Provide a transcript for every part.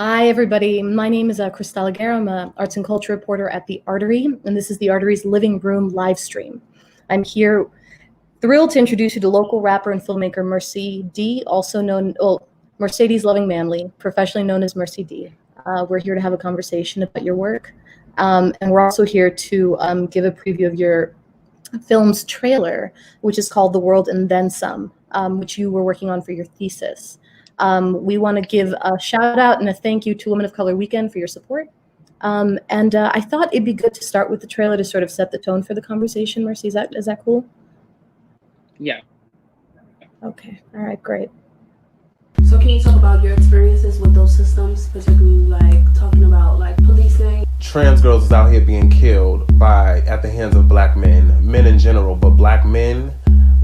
Hi, everybody. My name is Cristela Guerra. I'm an arts and culture reporter at the ARTery, and this is the ARTery's Living Room live stream. I'm here thrilled to introduce you to local rapper and filmmaker Merci D, also known, Mercedes Loving-Manley, professionally known as Merci D. We're here to have a conversation about your work, and we're also here to give a preview of your film's trailer, which is called The World and Then Some, which you were working on for your thesis. We want to give a shout out and a thank you to Women of Color Weekend for your support. I thought it'd be good to start with the trailer to sort of set the tone for the conversation. Mercy, is that cool? Yeah. Okay. All right, great. So can you talk about your experiences with those systems, particularly like talking about like policing? Trans girls is out here being killed at the hands of black men in general, but black men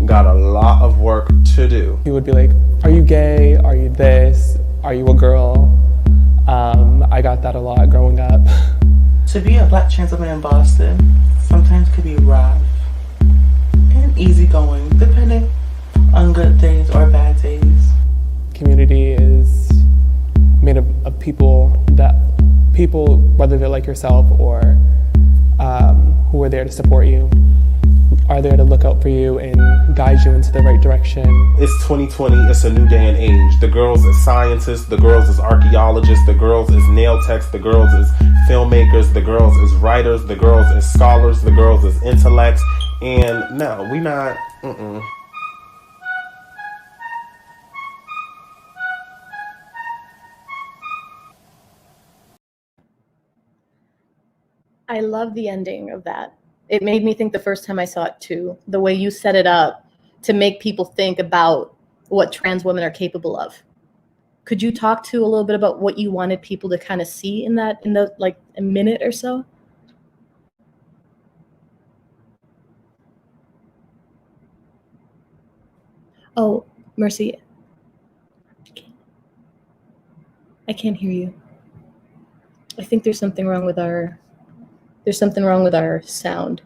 got a lot of work to do. He would be like, are you gay? Are you this? Are you a girl? I got that a lot growing up. To be a black trans woman in Boston sometimes could be rough and easygoing, depending on good days or bad days. Community is made up of people, whether they're like yourself or who are there to support you, are there to look out for you and guide you into the right direction. It's 2020, it's a new day and age. The girls is scientists, the girls is archaeologists, the girls is nail techs, the girls is filmmakers, the girls is writers, the girls is scholars, the girls is intellects, and no, we not, I love the ending of that. It made me think the first time I saw it too, the way you set it up to make people think about what trans women are capable of. Could you talk to a little bit about what you wanted people to kind of see in the like a minute or so? Oh, Mercy. I can't hear you. I think there's something wrong with our sound.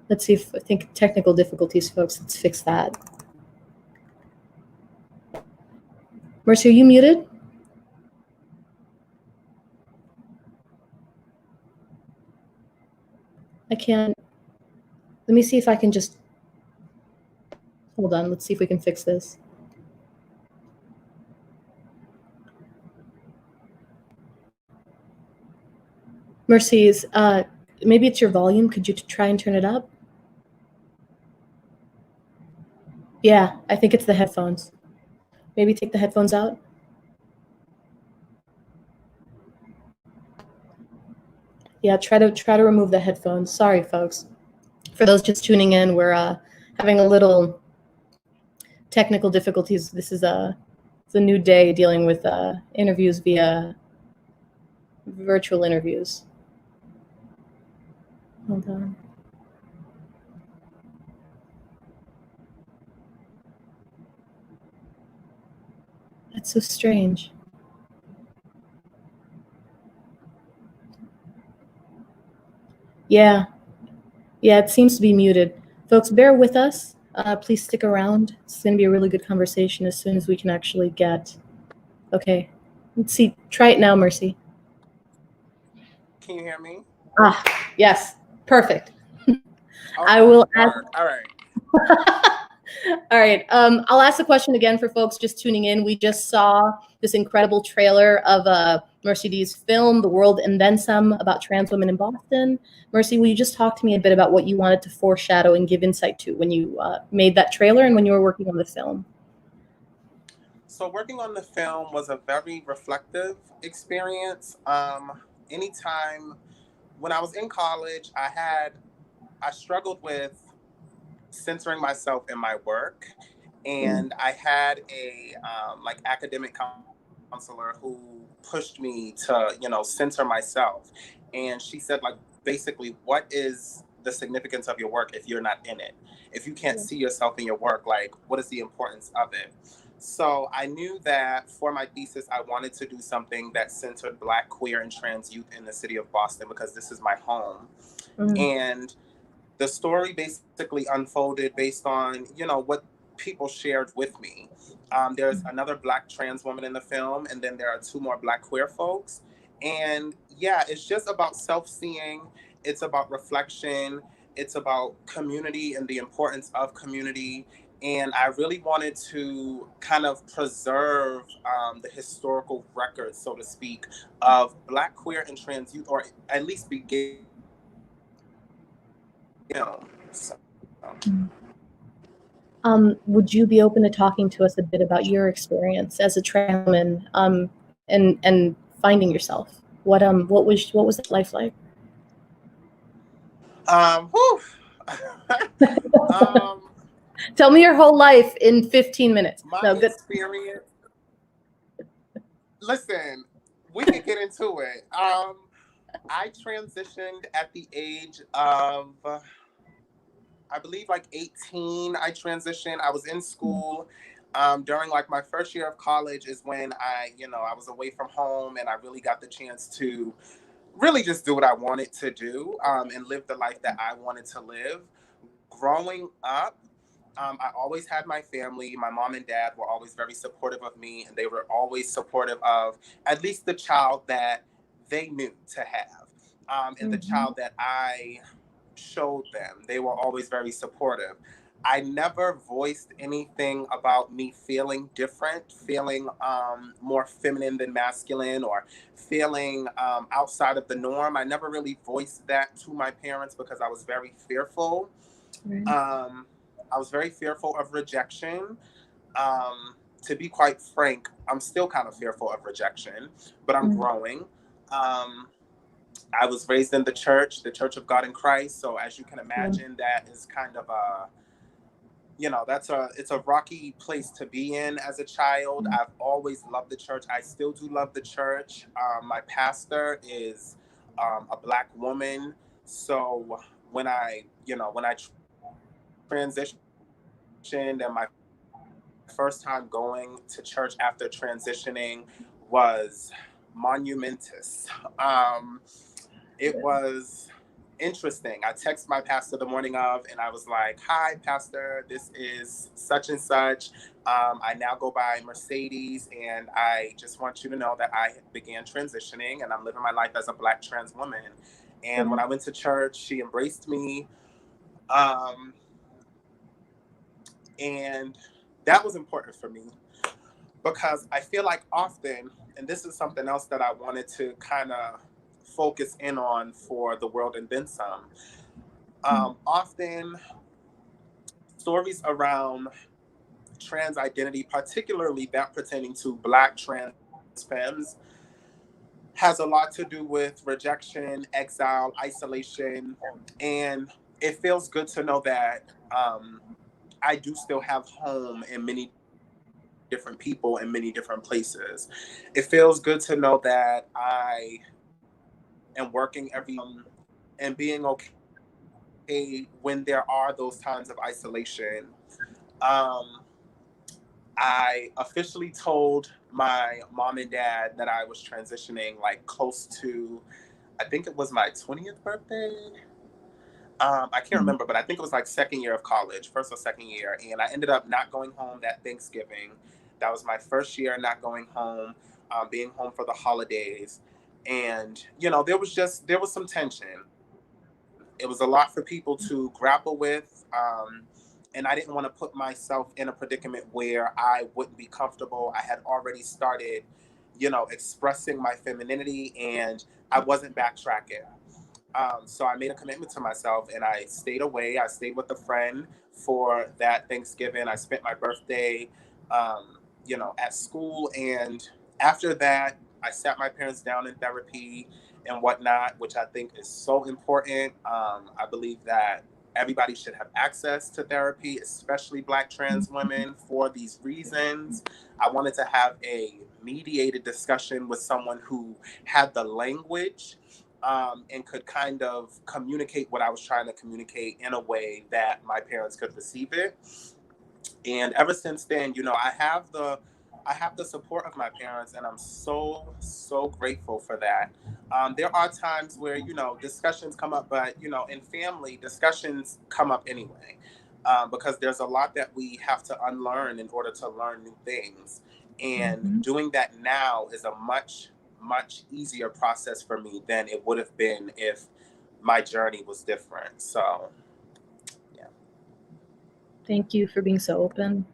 Let's see if I think technical difficulties, folks. Let's fix that. Mercy, are you muted? I can't. Let me see if I can just hold on. Let's see if we can fix this. Mercedes, maybe it's your volume. Could you try and turn it up? Yeah, I think it's the headphones. Maybe take the headphones out. Yeah, try to remove the headphones. Sorry, folks. For those just tuning in, we're having a little technical difficulties. This is it's a new day dealing with interviews via virtual interviews. Hold on. That's so strange. Yeah, it seems to be muted. Folks, bear with us. Please stick around. It's going to be a really good conversation as soon as we can actually get. Okay, let's see. Try it now, Mercy. Can you hear me? Yes, perfect. Okay, I will ask. All right. All right. I'll ask the question again for folks just tuning in. We just saw this incredible trailer of Mercedes' film, The World and Then Some, about trans women in Boston. Mercy, will you just talk to me a bit about what you wanted to foreshadow and give insight to when you made that trailer and when you were working on the film? So working on the film was a very reflective experience. Anytime when I was in college, I struggled with censoring myself in my work, and I had a academic counselor who pushed me to censor myself, and she said, like, basically, what is the significance of your work if you're not in it? If you can't see yourself in your work, like, what is the importance of it? So I knew that for my thesis, I wanted to do something that centered Black, queer, and trans youth in the city of Boston, because this is my home. And the story basically unfolded based on, what people shared with me. There's another Black trans woman in the film, and then there are 2 more Black queer folks. And yeah, it's just about self-seeing. It's about reflection. It's about community and the importance of community. And I really wanted to kind of preserve the historical record, so to speak, of Black, queer, and trans youth, or at least begin. So. Would you be open to talking to us a bit about your experience as a trans woman, and finding yourself? What was that life like? Tell me your whole life in 15 minutes. My experience. Listen, we can get into it. I transitioned at the age of, I believe, like 18. I transitioned. I was in school. During like my first year of college is when I was away from home, and I really got the chance to really just do what I wanted to do, and live the life that I wanted to live. Growing up, I always had my family. My mom and dad were always very supportive of me, and they were always supportive of at least the child that they knew to have, and the child that I showed them. They were always very supportive. I never voiced anything about me feeling different, feeling more feminine than masculine, or feeling outside of the norm. I never really voiced that to my parents because I was very fearful. I was very fearful of rejection. To be quite frank, I'm still kind of fearful of rejection, but I'm growing. I was raised in the Church of God in Christ. So as you can imagine, that is kind of it's a rocky place to be in as a child. I've always loved the church. I still do love the church. My pastor is a Black woman. So when I transitioned, and my first time going to church after transitioning was monumentous. It was interesting. I texted my pastor the morning of, and I was like, "Hi, pastor, this is such and such. I now go by Mercedes, and I just want you to know that I began transitioning, and I'm living my life as a Black trans woman." And when I went to church, she embraced me. And that was important for me, because I feel like often, and this is something else that I wanted to kind of focus in on for the world and then some, often stories around trans identity, particularly that pertaining to Black trans femmes, has a lot to do with rejection, exile, isolation, and it feels good to know that I do still have home in many different people in many different places. It feels good to know that I am working and being okay when there are those times of isolation. I officially told my mom and dad that I was transitioning like close to, I think it was my 20th birthday. I can't remember, but I think it was like second year of college, first or second year. And I ended up not going home that Thanksgiving. That was my first year not going home, being home for the holidays. And, there was some tension. It was a lot for people to grapple with. And I didn't want to put myself in a predicament where I wouldn't be comfortable. I had already started, expressing my femininity, and I wasn't backtracking. So I made a commitment to myself, and I stayed away. I stayed with a friend for that Thanksgiving. I spent my birthday, at school. And after that, I sat my parents down in therapy and whatnot, which I think is so important. I believe that everybody should have access to therapy, especially Black trans women, for these reasons. I wanted to have a mediated discussion with someone who had the language, and could kind of communicate what I was trying to communicate in a way that my parents could receive it. And ever since then, I have the support of my parents, and I'm so, so grateful for that. There are times where, discussions come up, but, in family, discussions come up anyway. because there's a lot that we have to unlearn in order to learn new things. And doing that now is a much, much easier process for me than it would have been if my journey was different. So, yeah. Thank you for being so open.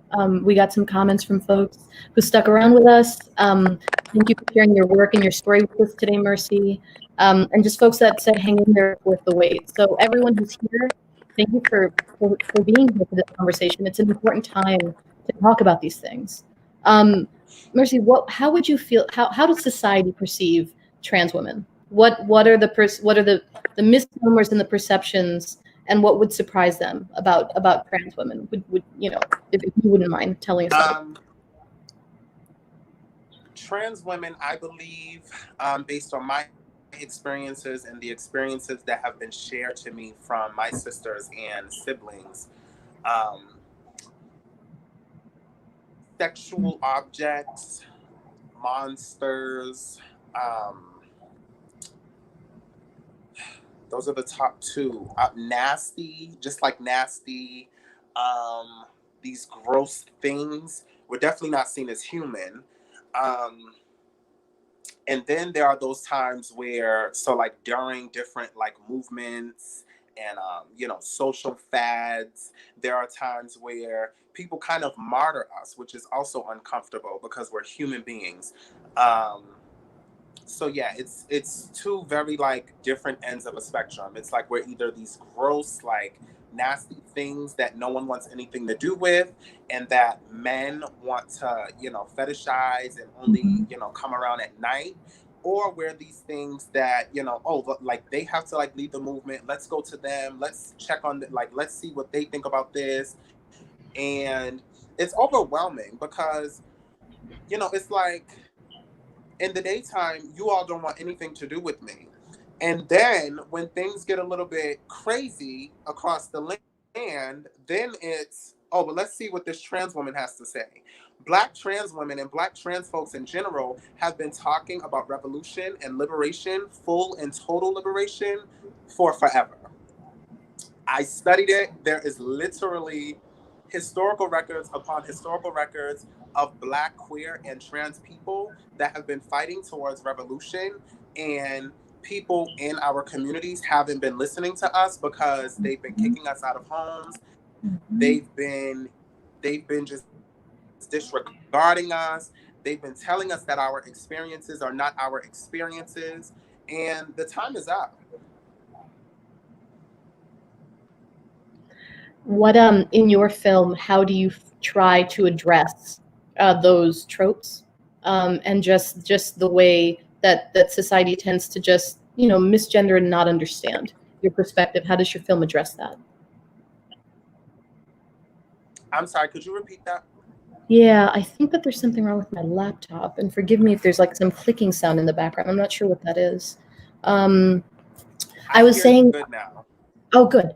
We got some comments from folks who stuck around with us. Thank you for sharing your work and your story with us today, Mercy. And just folks that said hang in there with the wait. So everyone who's here, thank you for being here for this conversation. It's an important time to talk about these things. Mercy, how would you feel? How does society perceive trans women? What are the misnomers and the perceptions, and what would surprise them about trans women? Would you know, if you wouldn't mind telling us that? Trans women, I believe, based on my experiences and the experiences that have been shared to me from my sisters and siblings, sexual objects, monsters, those are the top two. Nasty, just like nasty, these gross things were definitely not seen as human. And then there are those times where, so like during different like movements and, you know, social fads, there are times where people kind of martyr us, which is also uncomfortable because we're human beings. So yeah, it's two very like different ends of a spectrum. It's like we're either these gross, like nasty things that no one wants anything to do with, and that men want to, you know, fetishize and only, you know, come around at night, or we're these things that, you know, oh, like they have to like lead the movement. Let's go to them. Let's check on like, let's see what they think about this. And it's overwhelming because, you know, it's like, in the daytime, you all don't want anything to do with me. And then when things get a little bit crazy across the land, then it's, oh, but let's see what this trans woman has to say. Black trans women and Black trans folks in general have been talking about revolution and liberation, full and total liberation, for forever. I studied it. There is literally historical records upon historical records of Black, queer, and trans people that have been fighting towards revolution, and people in our communities haven't been listening to us because they've been kicking us out of homes. They've been just disregarding us. They've been telling us that our experiences are not our experiences, and the time is up. What in your film, how do you try to address those tropes, and just the way that society tends to just, you know, misgender and not understand your perspective? How does your film address that? I'm sorry, could you repeat that? Yeah, I think that there's something wrong with my laptop, and forgive me if there's like some clicking sound in the background. I'm not sure what that is. I was saying, good now. Oh, good.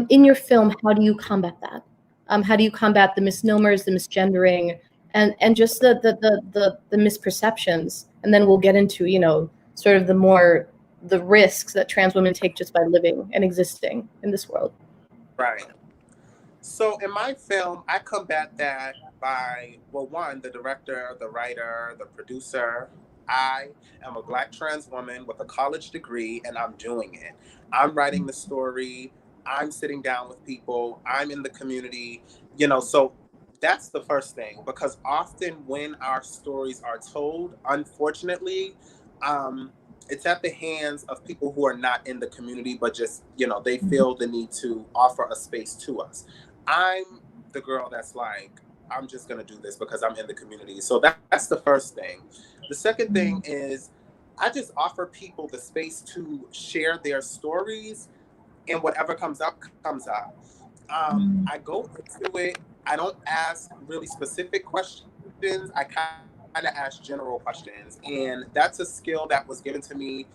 In your film, how do you combat that? How do you combat the misnomers, the misgendering, and just the misperceptions? And then we'll get into, you know, sort of the risks that trans women take just by living and existing in this world. Right. So in my film, I combat that by, well, one, the director, the writer, the producer. I am a Black trans woman with a college degree, and I'm doing it. I'm writing the story. I'm sitting down with people. I'm in the community, you know, so that's the first thing, because often when our stories are told, unfortunately, it's at the hands of people who are not in the community, but just, you know, they feel the need to offer a space to us. I'm the girl that's like, I'm just going to do this because I'm in the community. So that's the first thing. The second thing is I just offer people the space to share their stories, and whatever comes up, comes up. I go into it. I don't ask really specific questions. I kind of ask general questions. And that's a skill that was given to me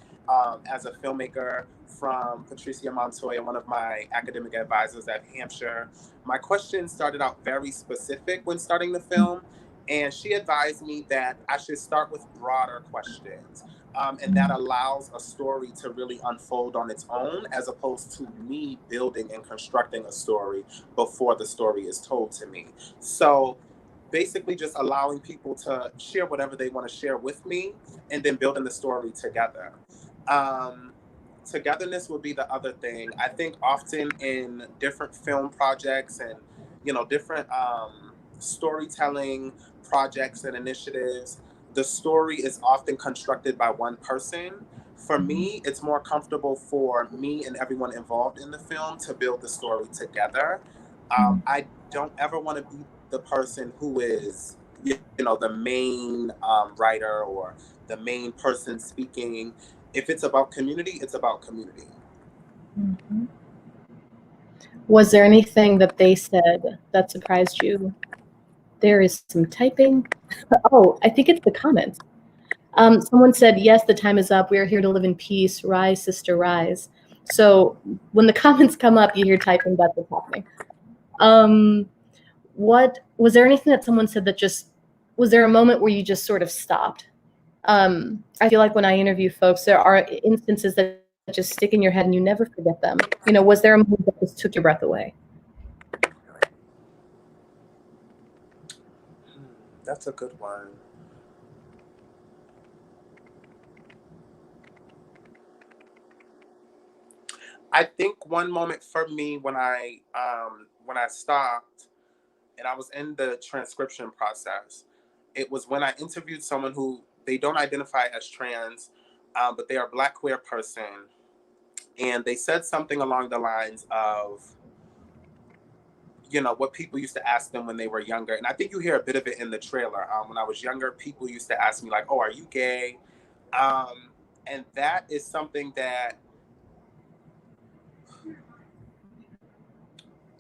as a filmmaker from Patricia Montoya, one of my academic advisors at Hampshire. My questions started out very specific when starting the film. And she advised me that I should start with broader questions. And that allows a story to really unfold on its own, as opposed to me building and constructing a story before the story is told to me. So basically just allowing people to share whatever they want to share with me, and then building the story together. Um, Togetherness would be the other thing. I think often in different film projects and, different storytelling projects and initiatives, the story is often constructed by one person. For me, it's more comfortable for me and everyone involved in the film to build the story together. I don't ever want to be the person who is, the main writer or the main person speaking. If it's about community, it's about community. Mhm. Was there anything that they said that surprised you? There is some typing. Oh, I think it's the comments. Someone said, yes, the time is up. We are here to live in peace. Rise, sister, rise. So when the comments come up, you hear typing, that's what's happening. What was there anything that someone said that was there a moment where you just sort of stopped? I feel like when I interview folks, there are instances that just stick in your head and you never forget them. Was there a moment that just took your breath away? That's a good one. I think one moment for me when I stopped and I was in the transcription process, it was when I interviewed someone who they don't identify as trans, but they are a Black queer person, and they said something along the lines of, what people used to ask them when they were younger. And I think you hear a bit of it in the trailer. When I was younger, people used to ask me like, oh, are you gay? And that is something that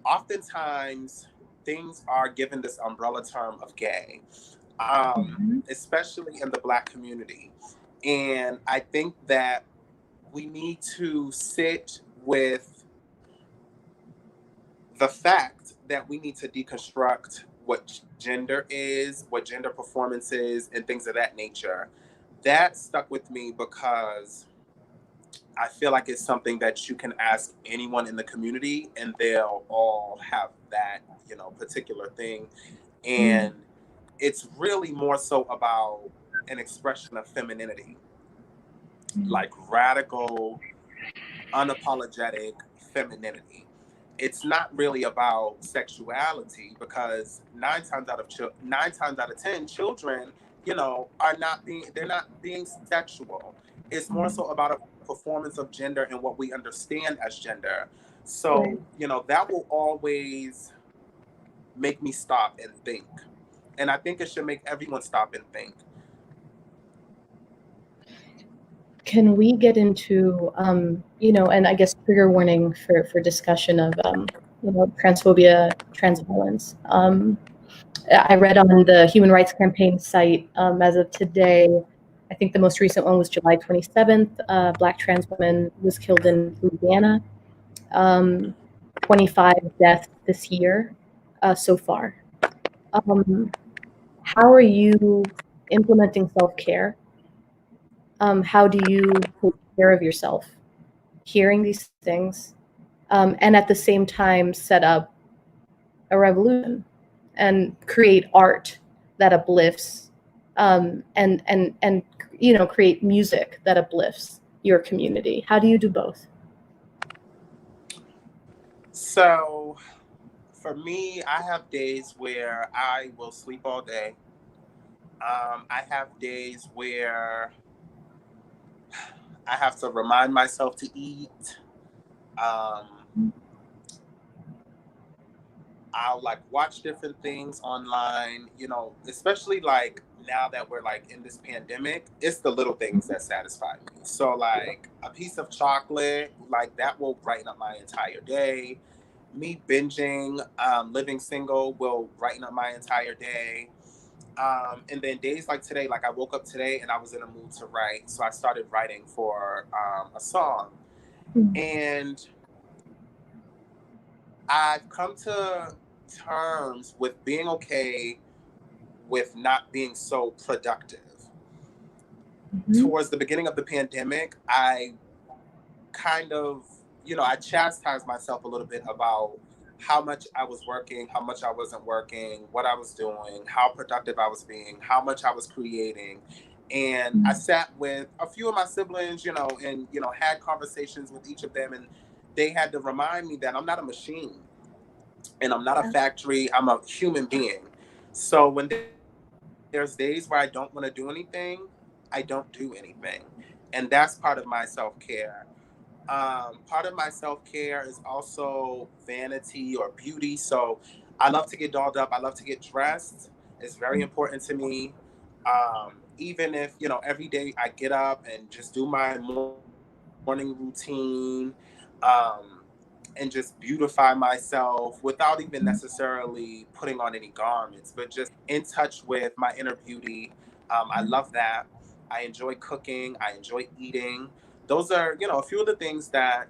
oftentimes things are given this umbrella term of gay, especially in the Black community. And I think that we need to sit with the fact that we need to deconstruct what gender is, what gender performance is, and things of that nature. That stuck with me because I feel like it's something that you can ask anyone in the community and they'll all have that, particular thing. And it's really more so about an expression of femininity, like radical, unapologetic femininity. It's not really about sexuality, because nine times out of 10, children, they're not being sexual. It's more so about a performance of gender and what we understand as gender. So, that will always make me stop and think. And I think it should make everyone stop and think. Can we get into, and I guess trigger warning for discussion of, transphobia, trans violence. I read on the Human Rights Campaign site, as of today, I think the most recent one was July 27th. A Black trans woman was killed in Louisiana. 25 deaths this year so far. How are you implementing self-care? How do you take care of yourself hearing these things, and at the same time set up a revolution and create art that uplifts, and create music that uplifts your community? How do you do both? So for me, I have days where I will sleep all day. I have days where I have to remind myself to eat. I'll like watch different things online, especially like now that we're like in this pandemic, it's the little things that satisfy me. So like a piece of chocolate, like that will brighten up my entire day. Me binging, living single will brighten up my entire day. And then days like today, like I woke up today and I was in a mood to write. So I started writing for a song. And I've come to terms with being okay with not being so productive. towards the beginning of the pandemic, I kind of, I chastised myself a little bit about how much I was working, how much I wasn't working, what I was doing, how productive I was being, how much I was creating. And I sat with a few of my siblings, and, had conversations with each of them. And they had to remind me that I'm not a machine and I'm not a factory. I'm a human being. So when there's days where I don't want to do anything, I don't do anything. And that's part of my self-care. Part of my self-care is also vanity or beauty. So I love to get dolled up. I love to get dressed. It's very important to me. Even if, every day I get up and just do my morning routine, and just beautify myself without even necessarily putting on any garments, but just in touch with my inner beauty. I love that. I enjoy cooking. I enjoy eating. Those are, a few of the things that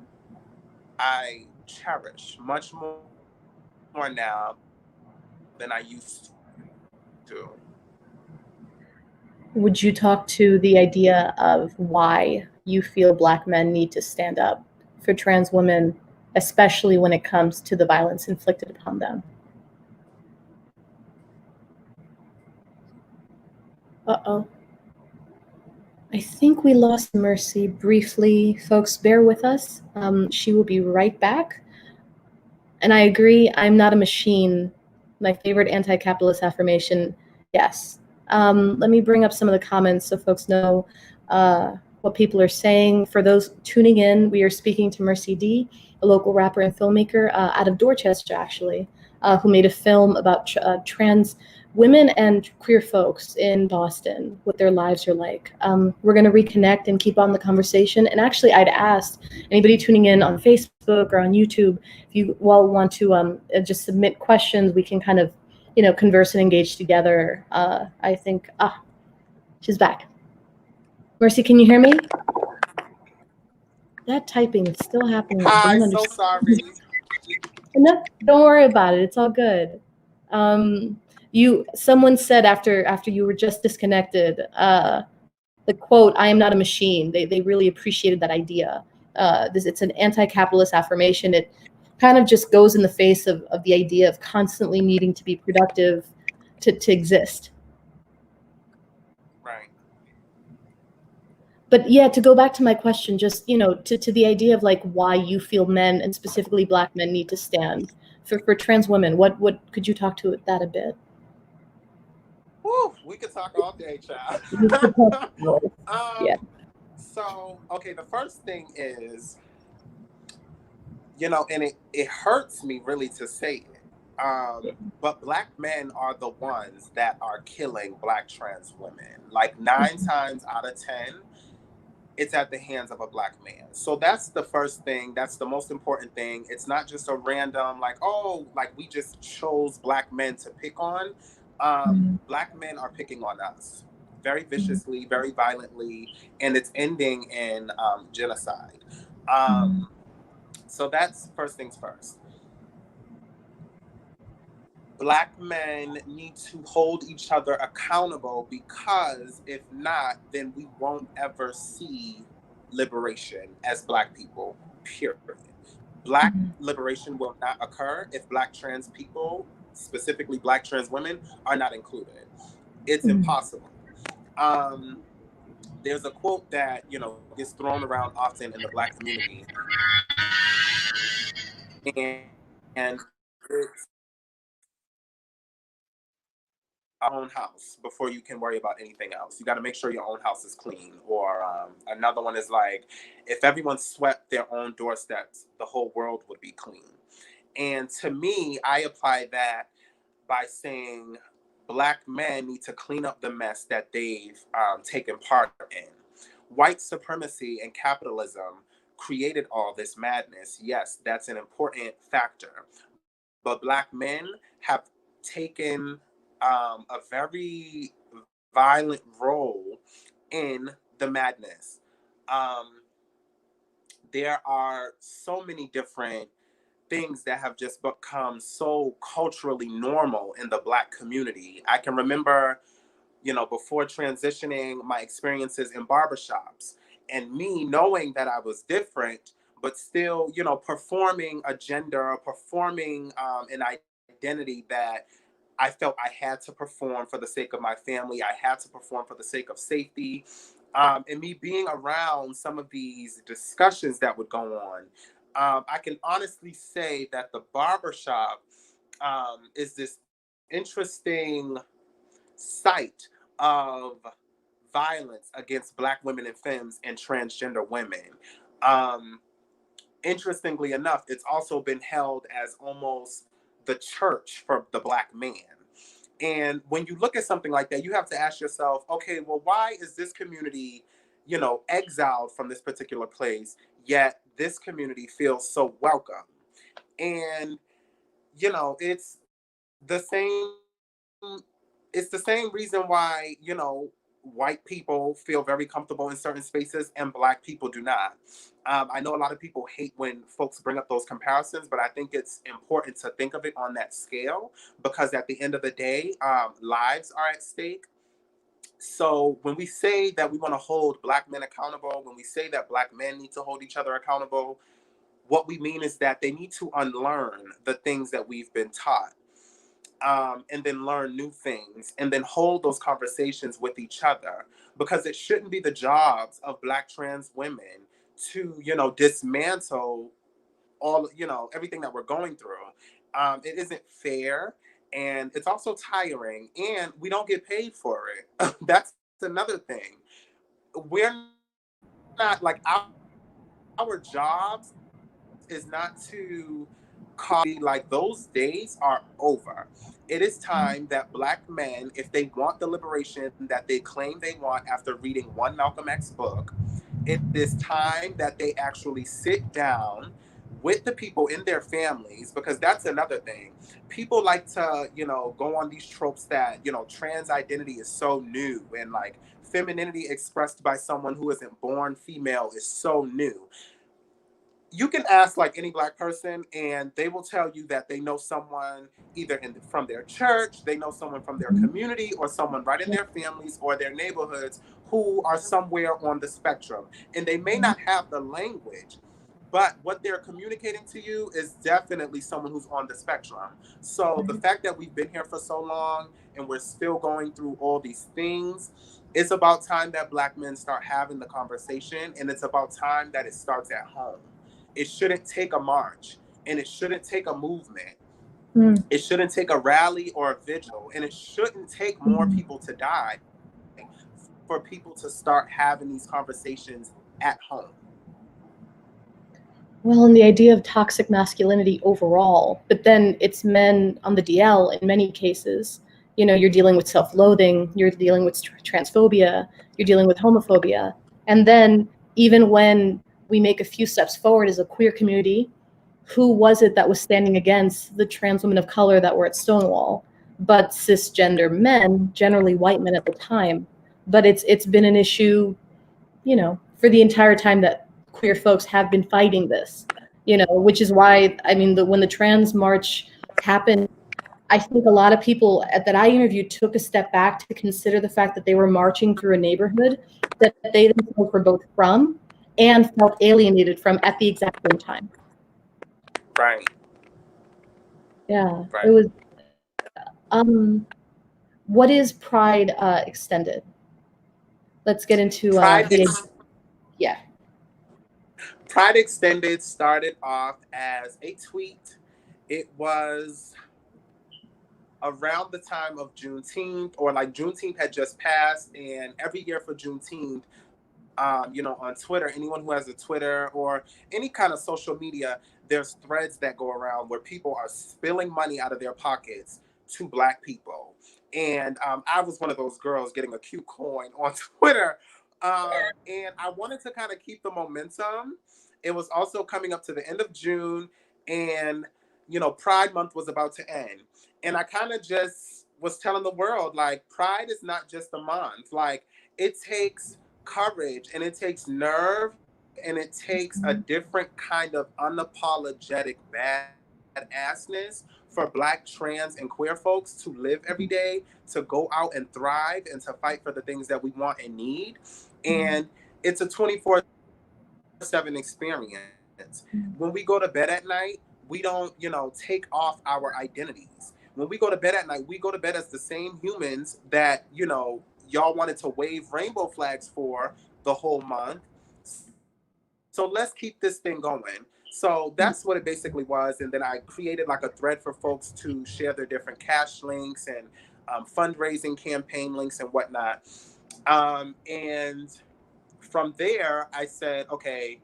I cherish much more now than I used to. Would you talk to the idea of why you feel Black men need to stand up for trans women, especially when it comes to the violence inflicted upon them? Uh-oh. I think we lost Mercy briefly. Folks, bear with us. She will be right back. And I agree, I'm not a machine. My favorite anti-capitalist affirmation, yes. Let me bring up some of the comments so folks know what people are saying. For those tuning in, we are speaking to Merci D, a local rapper and filmmaker out of Dorchester, actually, who made a film about trans women and queer folks in Boston, what their lives are like. We're going to reconnect and keep on the conversation. And actually, I'd asked anybody tuning in on Facebook or on YouTube, if you all want to just submit questions, we can kind of, converse and engage together. I think, she's back. Mercy, can you hear me? That typing is still happening. Hi, so sorry. No, don't worry about it. It's all good. Someone said after you were just disconnected, the quote, "I am not a machine." They really appreciated that idea. It's an anti-capitalist affirmation. It kind of just goes in the face of the idea of constantly needing to be productive to exist. Right. But yeah, to go back to my question, just, to the idea of like why you feel men and specifically Black men need to stand for trans women, what could you talk to that a bit? Woo, we could talk all day, child. Yeah. So, okay, the first thing is, and it hurts me really to say it, but Black men are the ones that are killing Black trans women. Like 9 times out of 10, it's at the hands of a Black man. So that's the first thing. That's the most important thing. It's not just a random, we just chose Black men to pick on. Black men are picking on us very viciously, very violently, and it's ending in genocide. So that's first things first. Black men need to hold each other accountable, because if not, then we won't ever see liberation as Black people, period. Black liberation will not occur if Black trans people, specifically Black trans women, are not included. It's impossible. There's a quote that, gets thrown around often in the Black community. And it's our own house before you can worry about anything else. You got to make sure your own house is clean. Or another one is like, if everyone swept their own doorsteps, the whole world would be clean. And to me, I apply that by saying Black men need to clean up the mess that they've taken part in. White supremacy and capitalism created all this madness. Yes, that's an important factor. But Black men have taken a very violent role in the madness. There are so many different things that have just become so culturally normal in the Black community. I can remember before transitioning, my experiences in barbershops, and me knowing that I was different, but still, performing a gender, performing an identity that I felt I had to perform for the sake of my family. I had to perform for the sake of safety. And me being around some of these discussions that would go on, I can honestly say that the barbershop is this interesting site of violence against Black women and femmes and transgender women. Um, Interestingly enough, it's also been held as almost the church for the Black man. And when you look at something like that, you have to ask yourself, okay, well, why is this community, exiled from this particular place, yet this community feels so welcome? And, it's the same reason why, white people feel very comfortable in certain spaces and Black people do not. I know a lot of people hate when folks bring up those comparisons, but I think it's important to think of it on that scale, because at the end of the day, lives are at stake. So when we say that we want to hold Black men accountable, when we say that Black men need to hold each other accountable, what we mean is that they need to unlearn the things that we've been taught. And then learn new things, and then hold those conversations with each other, because it shouldn't be the jobs of Black trans women to, dismantle all, everything that we're going through. It isn't fair, and it's also tiring, and we don't get paid for it. That's another thing. We're not like our jobs is not to like those days are over. It is time that Black men, if they want the liberation that they claim they want after reading one Malcolm X book, it is time that they actually sit down with the people in their families, because that's another thing. People like to, go on these tropes that, trans identity is so new, and like femininity expressed by someone who isn't born female is so new. You can ask like any Black person, and they will tell you that they know someone either from their church, they know someone from their community, or someone right in their families or their neighborhoods who are somewhere on the spectrum. And they may not have the language, but what they're communicating to you is definitely someone who's on the spectrum. So the fact that we've been here for so long and we're still going through all these things, it's about time that Black men start having the conversation, and it's about time that it starts at home. It shouldn't take a march, and it shouldn't take a movement. It shouldn't take a rally or a vigil, and it shouldn't take more people to die for people to start having these conversations at home. Well, and the idea of toxic masculinity overall, but then it's men on the DL in many cases. You're dealing with self-loathing, you're dealing with transphobia, you're dealing with homophobia. And then even when we make a few steps forward as a queer community, who was it that was standing against the trans women of color that were at Stonewall? But cisgender men, generally white men at the time. But it's been an issue, for the entire time that queer folks have been fighting this, which is why, when the trans march happened, I think a lot of people that I interviewed took a step back to consider the fact that they were marching through a neighborhood that they themselves were both from and felt alienated from at the exact same time. Right. Yeah, Right. it was. What is Pride Extended? Let's get into yeah. Pride Extended started off as a tweet. It was around the time of Juneteenth, or like Juneteenth had just passed, and every year for Juneteenth, on Twitter, anyone who has a Twitter or any kind of social media, there's threads that go around where people are spilling money out of their pockets to Black people. And I was one of those girls getting a cute coin on Twitter. And I wanted to kind of keep the momentum. It was also coming up to the end of June, and, Pride Month was about to end. And I kind of just was telling the world, like, Pride is not just a month. Like, it takes courage, and it takes nerve, and it takes a different kind of unapologetic badassness for Black, trans, and queer folks to live every day, to go out and thrive, and to fight for the things that we want and need. And it's a 24/7 experience. When we go to bed at night, we don't, take off our identities. When we go to bed at night, we go to bed as the same humans that, y'all wanted to wave rainbow flags for the whole month. So let's keep this thing going. So that's what it basically was. And then I created like a thread for folks to share their different cash links and fundraising campaign links and whatnot. And from there, I said, okay,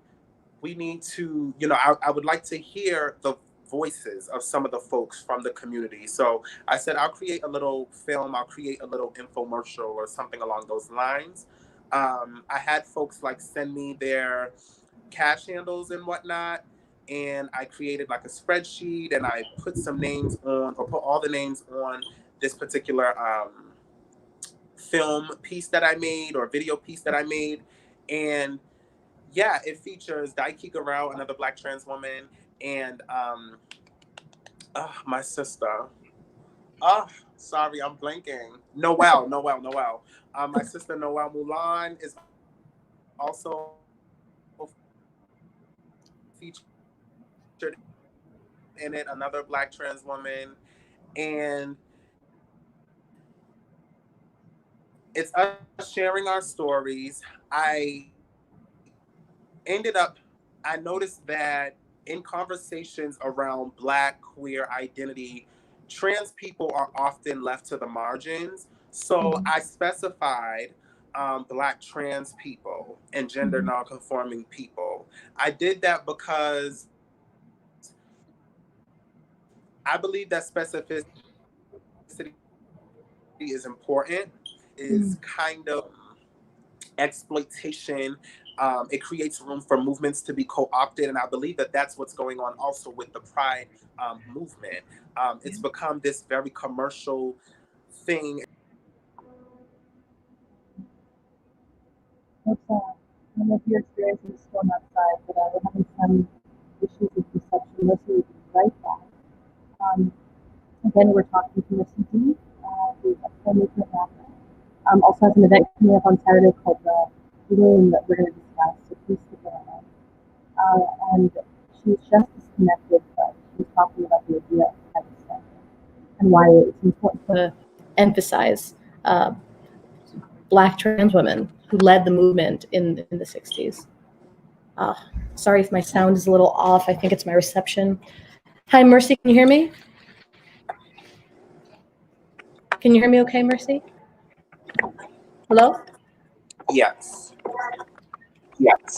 we need to, I would like to hear the voices of some of the folks from the community. So I said, I'll create a little film, I'll create a little infomercial or something along those lines. I had folks like send me their cash handles and whatnot, and I created like a spreadsheet, and I put some names on, or put all the names on this particular film piece that I made, or video piece that I made. And yeah, it features Daiki Guerrero, another Black trans woman, and my sister. Sorry, I'm blanking. Noelle. My sister Noelle Mulan is also featured in it, another Black trans woman. And it's us sharing our stories. I noticed that in conversations around Black queer identity, trans people are often left to the margins. So I specified Black trans people and gender nonconforming people. I did that because I believe that specificity is important, is kind of exploitation. It creates room for movements to be co-opted, and I believe that that's what's going on also with the Pride movement. It's become this very commercial thing. I don't know if you're experiencing the storm outside, but we're having some issues with reception, mostly right back. Again, we're talking to Merci D, who's a filmmaker and rapper. Also has an event coming up on Saturday called The Room that we're going to discuss, so please stick around. And she's just disconnected, but she's talking about the idea of Pakistan and why it's important to emphasize Black trans women who led the movement in the 60s. Sorry if my sound is a little off. I think it's my reception. Hi, Mercy, can you hear me? Can you hear me okay, Mercy? Hello? Yes.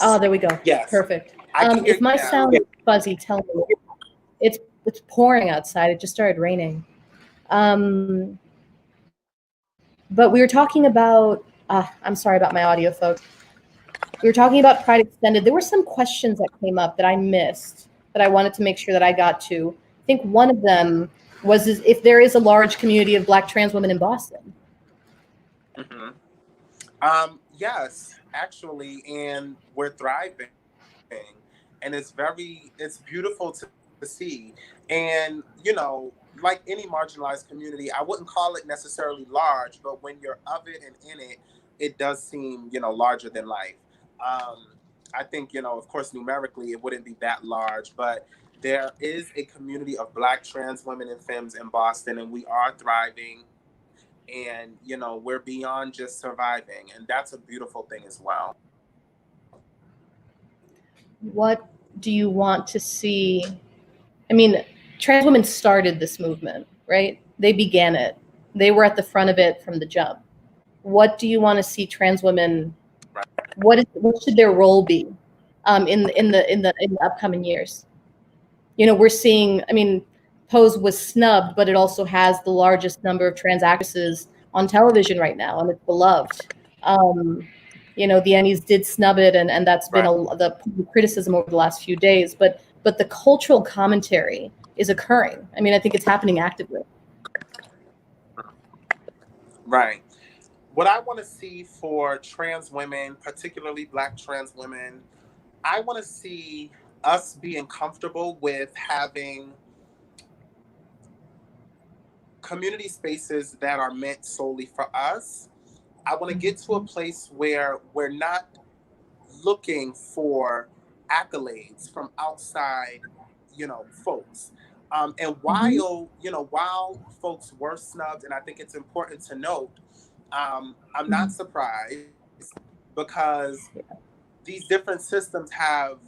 Oh, there we go. Yes. Perfect. I can hear If my you now. sound is fuzzy, tell me. It's pouring outside. It just started raining. But we were talking about, I'm sorry about my audio, folks. We were talking about Pride Extended. There were some questions that came up that I missed that I wanted to make sure that I got to. I think one of them was if there is a large community of Black trans women in Boston. Yes, actually, and we're thriving. And it's beautiful to see. And, like any marginalized community, I wouldn't call it necessarily large, but when you're of it and in it, it does seem, larger than life. I think, of course, numerically, it wouldn't be that large, but there is a community of Black trans women and femmes in Boston, and we are thriving. And, we're beyond just surviving. And that's a beautiful thing as well. What do you want to see? I mean, trans women started this movement, right? They began it. They were at the front of it from the jump. What do you want to see trans women? What should their role be in the upcoming years? We're seeing. I mean, Pose was snubbed, but it also has the largest number of trans actresses on television right now, and it's beloved. The Emmys did snub it, and that's been the criticism over the last few days. But the cultural commentary is occurring. I mean, I think it's happening actively. Right. What I want to see for trans women, particularly Black trans women, I want to see us being comfortable with having community spaces that are meant solely for us. I want to get to a place where we're not looking for accolades from outside, folks. And while folks were snubbed, and I think it's important to note, I'm not surprised because these different systems have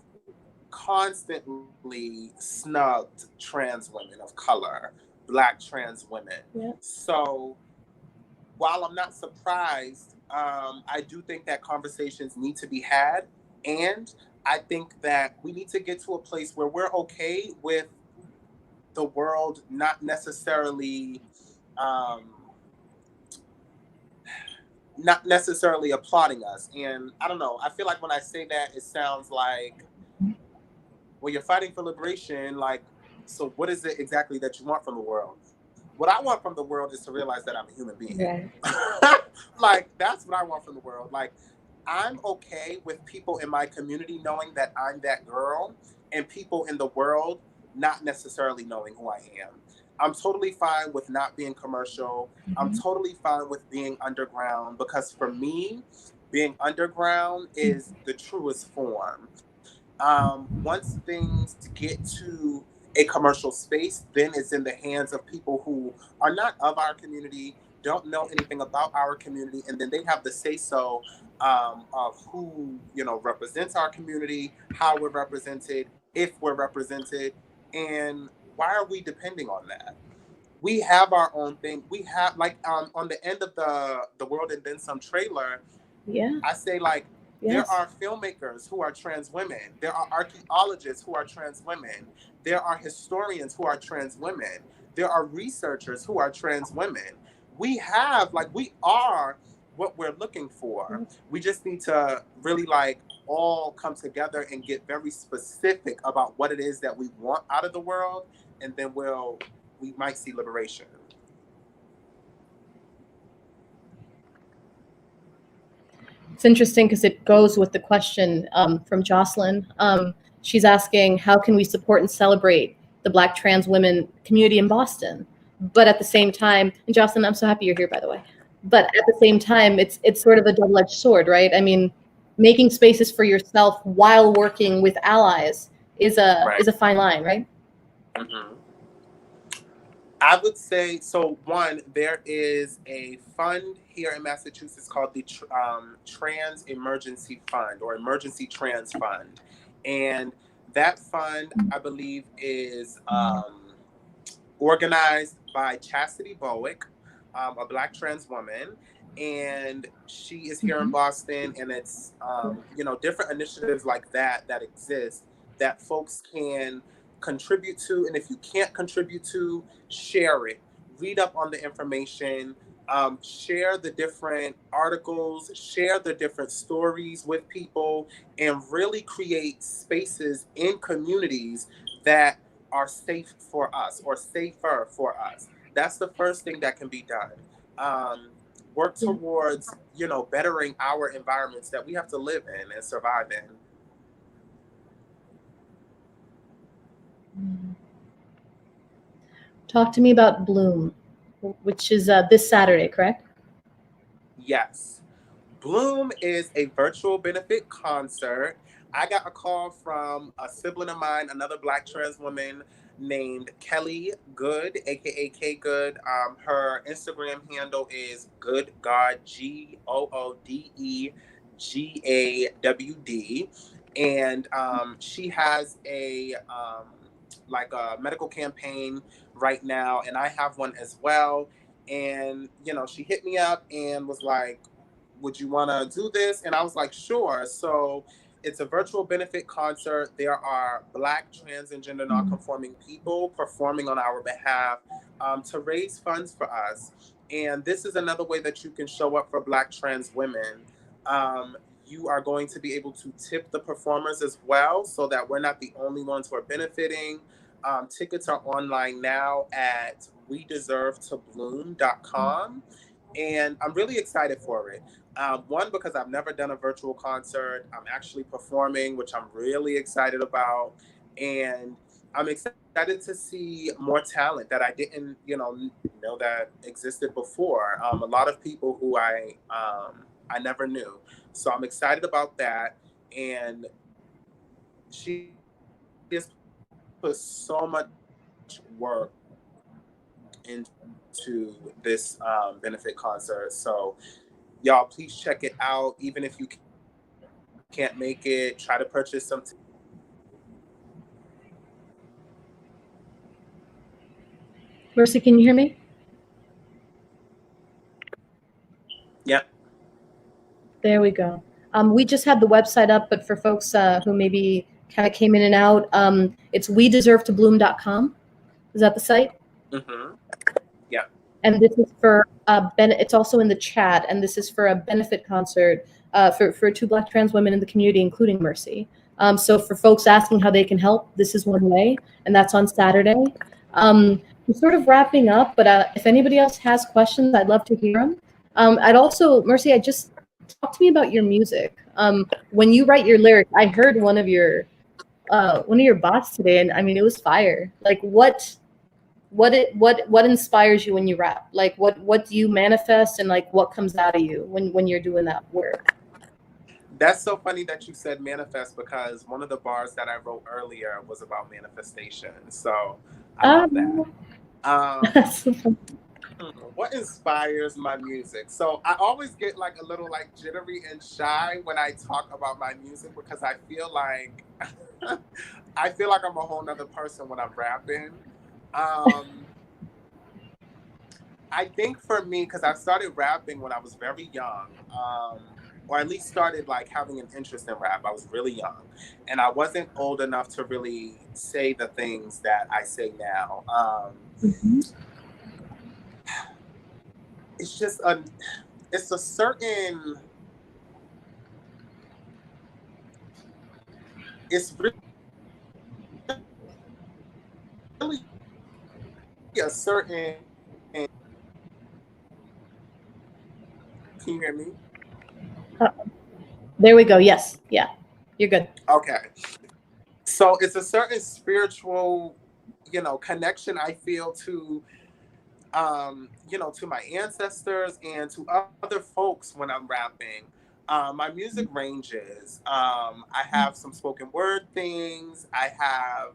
constantly snubbed trans women of color, Black trans women. Yeah. So while I'm not surprised, I do think that conversations need to be had. And I think that we need to get to a place where we're okay with the world not necessarily applauding us. And I don't know, I feel like when I say that, it sounds like, well, you're fighting for liberation. Like, so what is it exactly that you want from the world? What I want from the world is to realize that I'm a human being. Yeah. Like, that's what I want from the world. Like, I'm okay with people in my community knowing that I'm that girl, and people in the world not necessarily knowing who I am. I'm totally fine with not being commercial. I'm totally fine with being underground, because for me, being underground is the truest form. Once things get to a commercial space, then it's in the hands of people who are not of our community, don't know anything about our community, and then they have the say-so of who, represents our community, how we're represented, if we're represented, and why are we depending on that? We have our own thing. We have, like, on the end of the World and Then Some trailer, Yeah. I say, like, Yes. there are filmmakers who are trans women. There are archaeologists who are trans women. There are historians who are trans women. There are researchers who are trans women. We are what we're looking for. We just need to really, like, all come together and get very specific about what it is that we want out of the world, and then we might see liberation. It's interesting because it goes with the question from Jocelyn. She's asking, how can we support and celebrate the Black trans women community in Boston? But at the same time, and Jocelyn, I'm so happy you're here, by the way. But at the same time, it's sort of a double-edged sword, right? I mean, making spaces for yourself while working with allies is a fine line, right? Mm-hmm. I would say, so one, there is a fund here in Massachusetts called the Trans Emergency Fund, or Emergency Trans Fund. And that fund, I believe, is organized by Chastity Bowick, a Black trans woman. And she is here in Boston, and it's, different initiatives like that exist that folks can contribute to. And if you can't contribute to, share it, read up on the information, share the different articles, share the different stories with people, and really create spaces in communities that are safe for us, or safer for us. That's the first thing that can be done. Work towards, bettering our environments that we have to live in and survive in. Talk to me about Bloom, which is this Saturday, correct? Yes. Bloom is a virtual benefit concert. I got a call from a sibling of mine, another Black trans woman named Kelly Good, aka K Good. Her Instagram handle is Good God, GOODEGAWD. And she has a medical campaign right now, and I have one as well. And she hit me up and was like, would you want to do this? And I was like, sure. So it's a virtual benefit concert. There are Black, trans, and gender nonconforming people performing on our behalf to raise funds for us. And this is another way that you can show up for Black trans women. You are going to be able to tip the performers as well, so that we're not the only ones who are benefiting. Tickets are online now at wedeservetobloom.com. And I'm really excited for it. One, because I've never done a virtual concert. I'm actually performing, which I'm really excited about. And I'm excited to see more talent that I didn't, know that existed before. A lot of people who I never knew. So I'm excited about that. And she has put so much work into this benefit concert. So y'all, please check it out. Even if you can't make it, try to purchase some. Mercy, can you hear me? Yeah. There we go. We just had the website up, but for folks who maybe kind of came in and out, it's wedeservetobloom.com. Is that the site? Mm-hmm. Yeah. And this is for it's also in the chat, and this is for a benefit concert for 2 Black trans women in the community, including Mercy. So for folks asking how they can help, this is one way, and that's on Saturday. We're sort of wrapping up, but if anybody else has questions, I'd love to hear them. I'd also, Mercy, talk to me about your music. When you write your lyrics, I heard one of your bots today, and I mean, it was fire. Like, what inspires you when you rap? Like, what do you manifest, and like, what comes out of you when you're doing that work? That's so funny that you said manifest, because one of the bars that I wrote earlier was about manifestation. So I love that. What inspires my music? So I always get like a little like jittery and shy when I talk about my music, because I feel like I'm a whole nother person when I'm rapping. I think for me, because I started rapping when I was very young, or at least started like having an interest in rap. I was really young, and I wasn't old enough to really say the things that I say now. It's just it's a certain, it's really a certain, can you hear me? There we go. Yes. Yeah. You're good. Okay. So it's a certain spiritual, connection I feel to, to my ancestors and to other folks when I'm rapping. My music ranges. I have some spoken word things. I have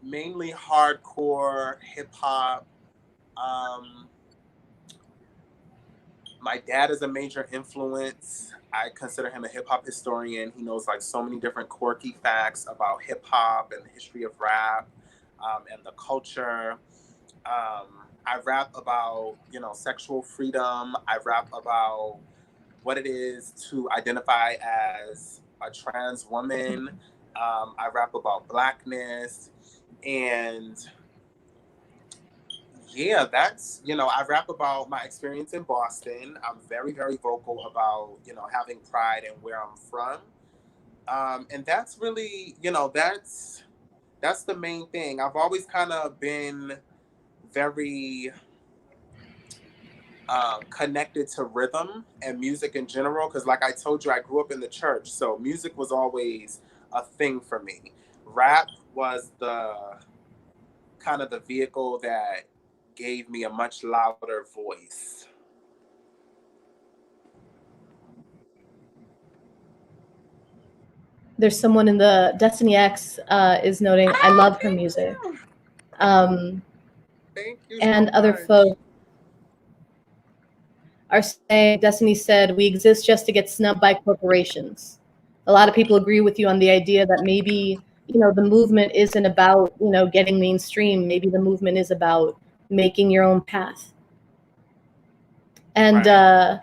mainly hardcore hip hop. My dad is a major influence. I consider him a hip hop historian. He knows like so many different quirky facts about hip hop and the history of rap, and the culture. I rap about, sexual freedom. I rap about what it is to identify as a trans woman. I rap about Blackness, and yeah, that's, I rap about my experience in Boston. I'm very, very vocal about, having pride in where I'm from. And that's really, that's the main thing. I've always kind of been very connected to rhythm and music in general, because like I told you, I grew up in the church, so music was always a thing for me. Rap was the kind of the vehicle that gave me a much louder voice. There's someone in the Destiny X is noting, I love her music. Thank you and so other much. folks are saying, Destiny said, we exist just to get snubbed by corporations. A lot of people agree with you on the idea that maybe, the movement isn't about, getting mainstream. Maybe the movement is about making your own path. And Right.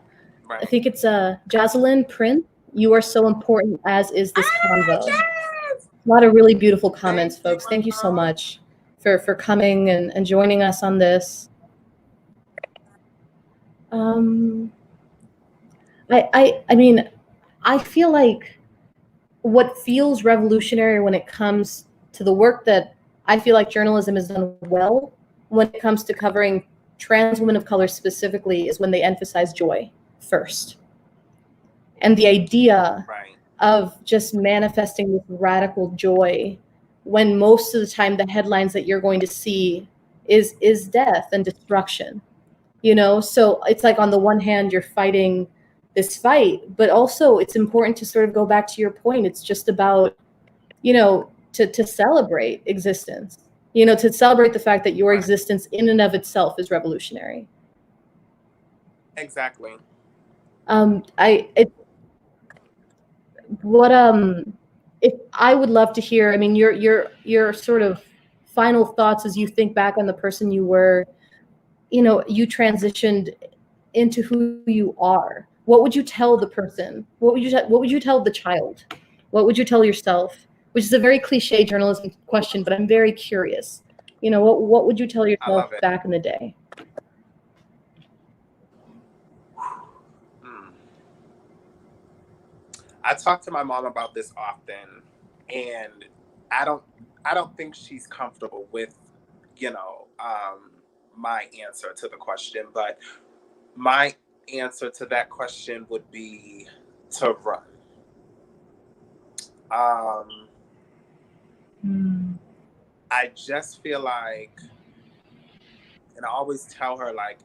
I think it's Jocelyn Prince. You are so important, as is this convo. Yes! A lot of really beautiful comments, Thank folks. you, Thank you so much for coming and joining us on this. I mean, I feel like what feels revolutionary when it comes to the work that I feel like journalism has done well when it comes to covering trans women of color specifically is when they emphasize joy first. And the idea Right. of just manifesting this radical joy when most of the time the headlines that you're going to see is death and destruction, you know? So it's like, on the one hand, you're fighting this fight, but also it's important to sort of go back to your point. It's just about, you know, to celebrate existence, you know, to celebrate the fact that your existence in and of itself is revolutionary. Exactly. If I would love to hear, I mean, your sort of final thoughts as you think back on the person you were, you know, you transitioned into who you are. What would you tell the person? What would you tell the child? What would you tell yourself? Which is a very cliche journalism question, but I'm very curious. You know, what would you tell yourself back in the day? I talk to my mom about this often, and I don't think she's comfortable with, you know, my answer to the question, but my answer to that question would be to run. I just feel like, and I always tell her, like,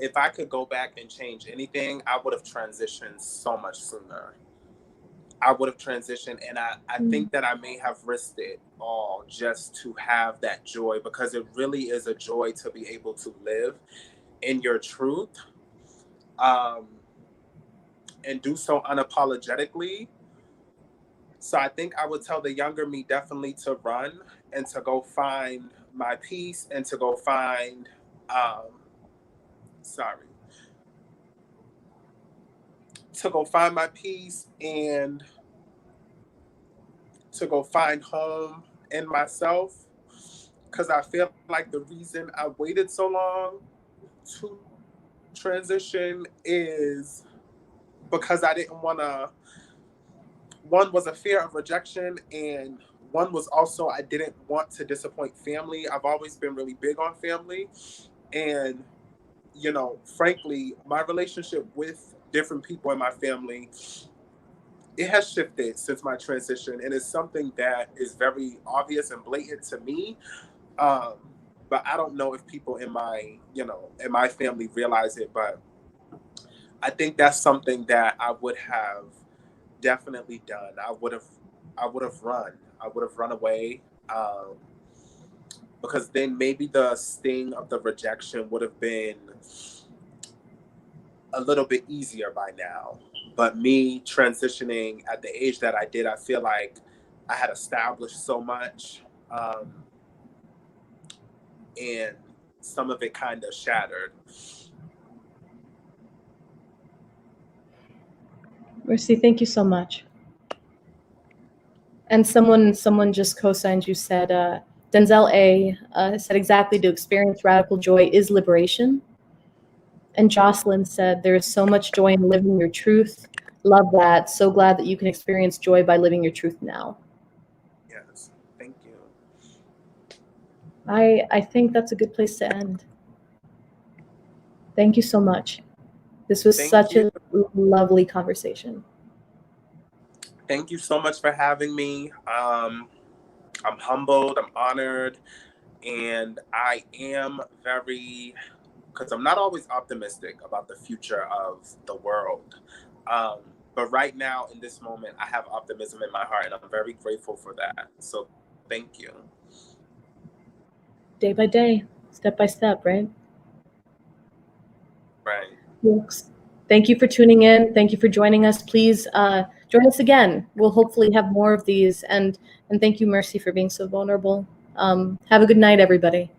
if I could go back and change anything, I would have transitioned so much sooner. I would have transitioned, and I think that I may have risked it all just to have that joy, because it really is a joy to be able to live in your truth, and do so unapologetically. So I think I would tell the younger me definitely to run and to go find my peace and to go find, to go find my peace and to go find home in myself. Because I feel like the reason I waited so long to transition is because I didn't want to, one was a fear of rejection, and one was also I didn't want to disappoint family. I've always been really big on family. And, you know, frankly, my relationship with different people in my family, it has shifted since my transition. And it's something that is very obvious and blatant to me. But I don't know if people in my, you know, in my family realize it, but I think that's something that I would have definitely done. I would have run. I would have run away. Because then maybe the sting of the rejection would have been a little bit easier by now. But me transitioning at the age that I did, I feel like I had established so much. And some of it kind of shattered. Mercy, thank you so much. And someone just co-signed you, said, Denzel A said exactly, to experience radical joy is liberation. And Jocelyn said, there is so much joy in living your truth. Love that. So glad that you can experience joy by living your truth now. Yes, thank you. I think that's a good place to end. Thank you so much. This was such a lovely conversation. Thank you so much for having me. I'm humbled, I'm honored, and I am very, because I'm not always optimistic about the future of the world. But right now, in this moment, I have optimism in my heart, and I'm very grateful for that. So thank you. Day by day, step by step, right? Right. Thanks. Thank you for tuning in. Thank you for joining us. Please join us again. We'll hopefully have more of these. And thank you, Mercy, for being so vulnerable. Have a good night, everybody.